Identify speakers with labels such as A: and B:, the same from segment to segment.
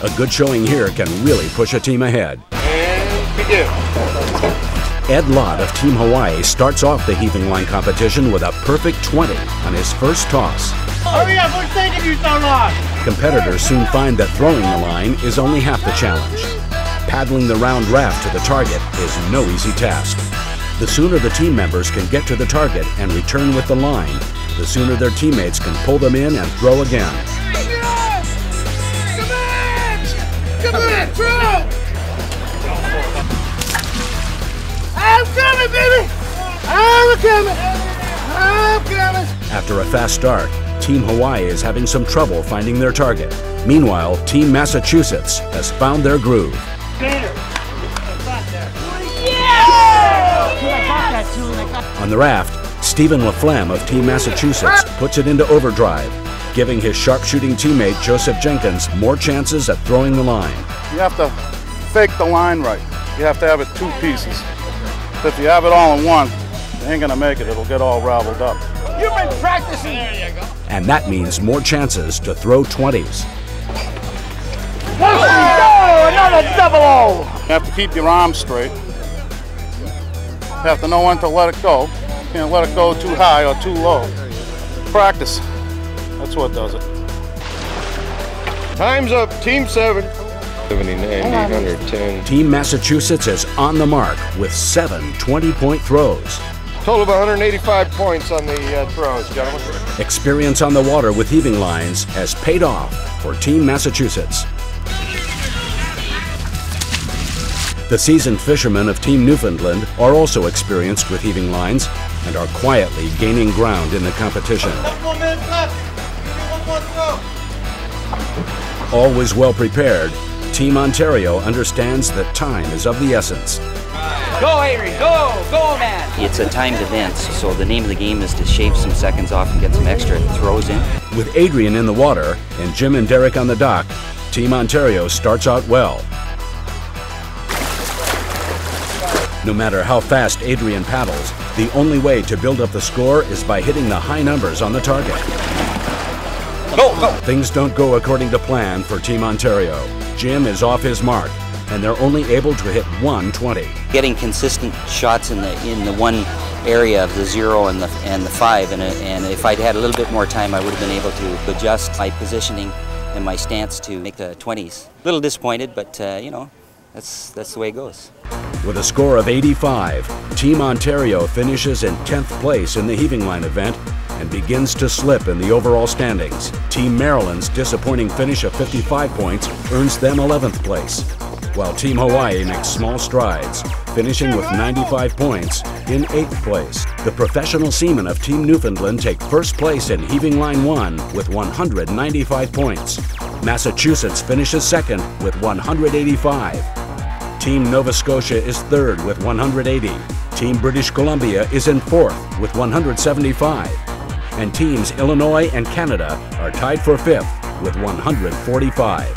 A: A good showing here can really push a team ahead.
B: And begin.
A: Ed Lott of Team Hawaii starts off the heaving line competition with a perfect 20 on his first toss.
B: Hurry up, what's taking you so long?
A: Competitors soon find that throwing the line is only half the challenge. Paddling the round raft to the target is no easy task. The sooner the team members can get to the target and return with the line, the sooner their teammates can pull them in and throw again.
B: Come on, throw! I'm coming, baby! I'm coming!
A: After a fast start, Team Hawaii is having some trouble finding their target. Meanwhile, Team Massachusetts has found their groove. On the raft, Stephen LaFlamme of Team Massachusetts puts it into overdrive, giving his sharpshooting teammate Joseph Jenkins more chances at throwing the line.
C: You have to fake the line right. You have to have it two pieces. If you have it all in one, you ain't gonna make it. It'll get all raveled up.
B: You've been practicing. There you go.
A: And that means more chances to throw 20s.
B: Oh, another double O.
C: You have to keep your arms straight. You have to know when to let it go. You can't let it go too high or too low. Practice. That's what does it.
B: Time's up, Team 7.
D: 79, 810.
A: Team Massachusetts is on the mark with 7 20-point throws.
B: Total of 185 points on the throws, gentlemen.
A: Experience on the water with heaving lines has paid off for Team Massachusetts. The seasoned fishermen of Team Newfoundland are also experienced with heaving lines and are quietly gaining ground in the competition.
B: 1 more minute left. 1 more throw.
A: Always well prepared, Team Ontario understands that time is of the essence.
E: Go, Avery, go, man! It's a timed event, so the name of the game is to shave some seconds off and get some extra throws in.
A: With Adrian in the water and Jim and Derek on the dock, Team Ontario starts out well. No matter how fast Adrian paddles, the only way to build up the score is by hitting the high numbers on the target.
B: Go!
A: Things don't go according to plan for Team Ontario. Jim is off his mark, and they're only able to hit 120.
E: Getting consistent shots in the one area of the 0 and the 5, and if I'd had a little bit more time, I would have been able to adjust my positioning and my stance to make the 20s. A little disappointed, but you know, that's the way it goes.
A: With a score of 85, Team Ontario finishes in 10th place in the heaving line event and begins to slip in the overall standings. Team Maryland's disappointing finish of 55 points earns them 11th place, while Team Hawaii makes small strides, finishing with 95 points in 8th place. The professional seamen of Team Newfoundland take first place in heaving line 1 with 195 points. Massachusetts finishes second with 185. Team Nova Scotia is third with 180. Team British Columbia is in fourth with 175. And teams Illinois and Canada are tied for fifth with 145.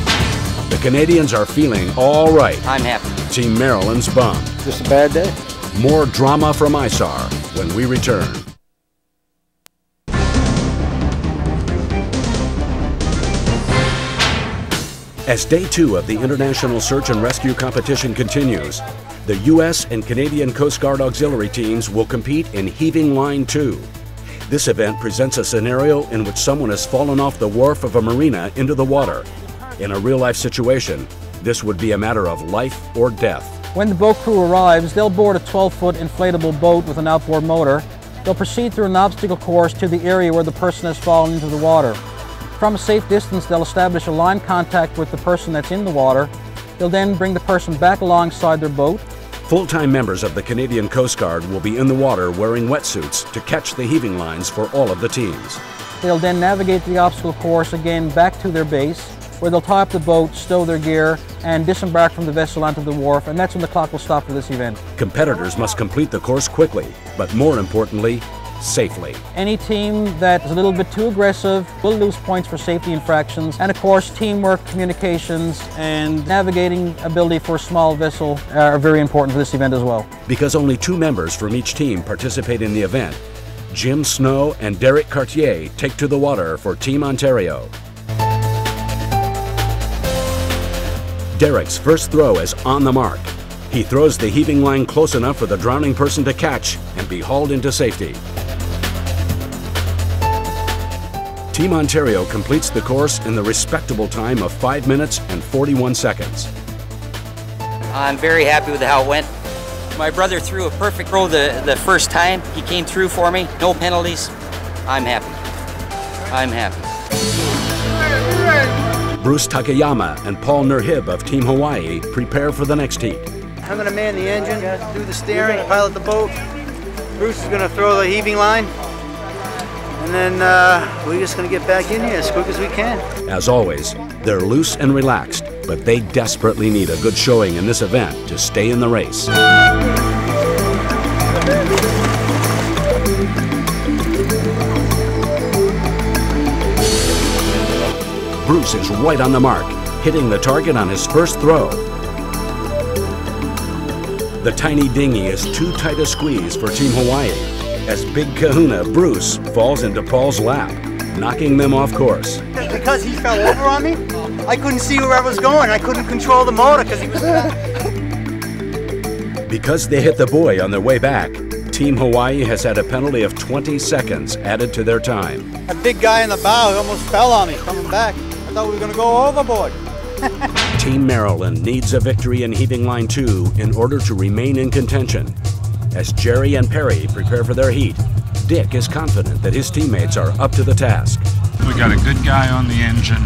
A: The Canadians are feeling all right.
E: I'm happy.
A: Team Maryland's bummed.
B: Just a bad day.
A: More drama from ISAR when we return. As day 2 of the International Search and Rescue Competition continues, the U.S. and Canadian Coast Guard auxiliary teams will compete in Heaving Line 2. This event presents a scenario in which someone has fallen off the wharf of a marina into the water. In a real-life situation, this would be a matter of life or death.
F: When the boat crew arrives, they'll board a 12-foot inflatable boat with an outboard motor. They'll proceed through an obstacle course to the area where the person has fallen into the water. From a safe distance, they'll establish a line contact with the person that's in the water. They'll then bring the person back alongside their boat.
A: Full-time members of the Canadian Coast Guard will be in the water wearing wetsuits to catch the heaving lines for all of the teams.
F: They'll then navigate the obstacle course again back to their base, where they'll tie up the boat, stow their gear, and disembark from the vessel onto the wharf, and that's when the clock will stop for this event.
A: Competitors must complete the course quickly, but more importantly, safely.
F: Any team that is a little bit too aggressive will lose points for safety infractions, and of course teamwork, communications, and navigating ability for a small vessel are very important for this event as well.
A: Because only 2 members from each team participate in the event, Jim Snow and Derek Cartier take to the water for Team Ontario. Derek's first throw is on the mark. He throws the heaving line close enough for the drowning person to catch and be hauled into safety. Team Ontario completes the course in the respectable time of 5 minutes and 41 seconds.
E: I'm very happy with how it went. My brother threw a perfect throw the first time. He came through for me, no penalties. I'm happy. I'm happy.
A: Bruce Takayama and Paul Nurhib of Team Hawaii prepare for the next heat.
G: I'm going to man the engine, do the steering, pilot the boat. Bruce is going to throw the heaving line. And then we're just going to get back in here as quick as we can.
A: As always, they're loose and relaxed, but they desperately need a good showing in this event to stay in the race. Bruce is right on the mark, hitting the target on his first throw. The tiny dinghy is too tight a squeeze for Team Hawaii, as Big Kahuna Bruce falls into Paul's lap, knocking them off course.
G: Because he fell over on me, I couldn't see where I was going. I couldn't control the motor because he was...
A: Because they hit the buoy on their way back, Team Hawaii has had a penalty of 20 seconds added to their time.
G: A big guy in the bow almost fell on me coming back. I thought we were going to go overboard.
A: Team Maryland needs a victory in heaving line 2 in order to remain in contention. As Jerry and Perry prepare for their heat, Dick is confident that his teammates are up to the task.
H: We got a good guy on the engine.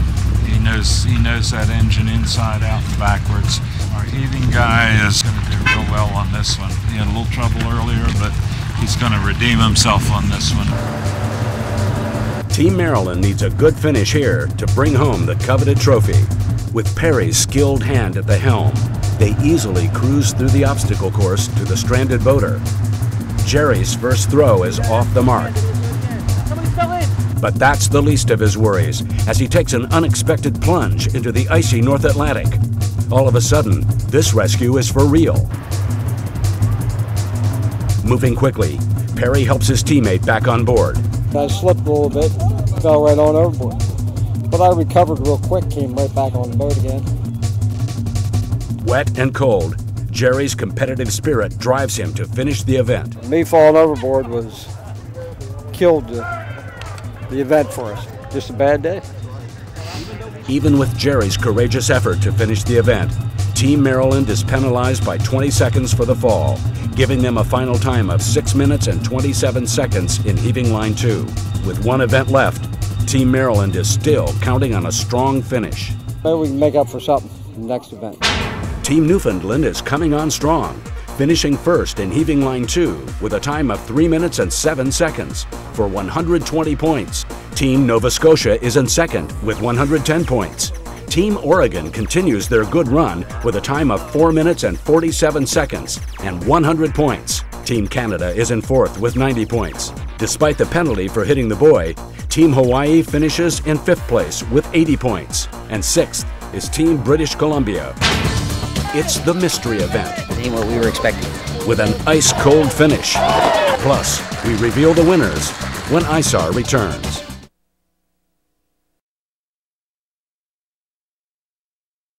H: He knows that engine inside out and backwards. Our heaving guy is going to do real well on this one. He had a little trouble earlier, but he's going to redeem himself on this one.
A: Team Maryland needs a good finish here to bring home the coveted trophy. With Perry's skilled hand at the helm, they easily cruise through the obstacle course to the stranded boater. Jerry's first throw is off the mark. But that's the least of his worries, as he takes an unexpected plunge into the icy North Atlantic. All of a sudden, this rescue is for real. Moving quickly, Perry helps his teammate back on board.
I: I slipped a little bit, fell right on overboard. But I recovered real quick, came right back on the boat again.
A: Wet and cold, Jerry's competitive spirit drives him to finish the event.
I: Me falling overboard killed the event for us. Just a bad day.
A: Even with Jerry's courageous effort to finish the event, Team Maryland is penalized by 20 seconds for the fall, giving them a final time of 6 minutes and 27 seconds in heaving line 2. With one event left, Team Maryland is still counting on a strong finish.
I: Maybe we can make up for something in the next event.
A: Team Newfoundland is coming on strong, finishing first in heaving line 2 with a time of 3 minutes and 7 seconds for 120 points. Team Nova Scotia is in second with 110 points. Team Oregon continues their good run with a time of 4 minutes and 47 seconds and 100 points. Team Canada is in fourth with 90 points. Despite the penalty for hitting the buoy, Team Hawaii finishes in 5th place with 80 points. And 6th is Team British Columbia. It's the mystery event.
E: It ain't what we were expecting.
A: With an ice-cold finish. Plus, we reveal the winners when ISAR returns.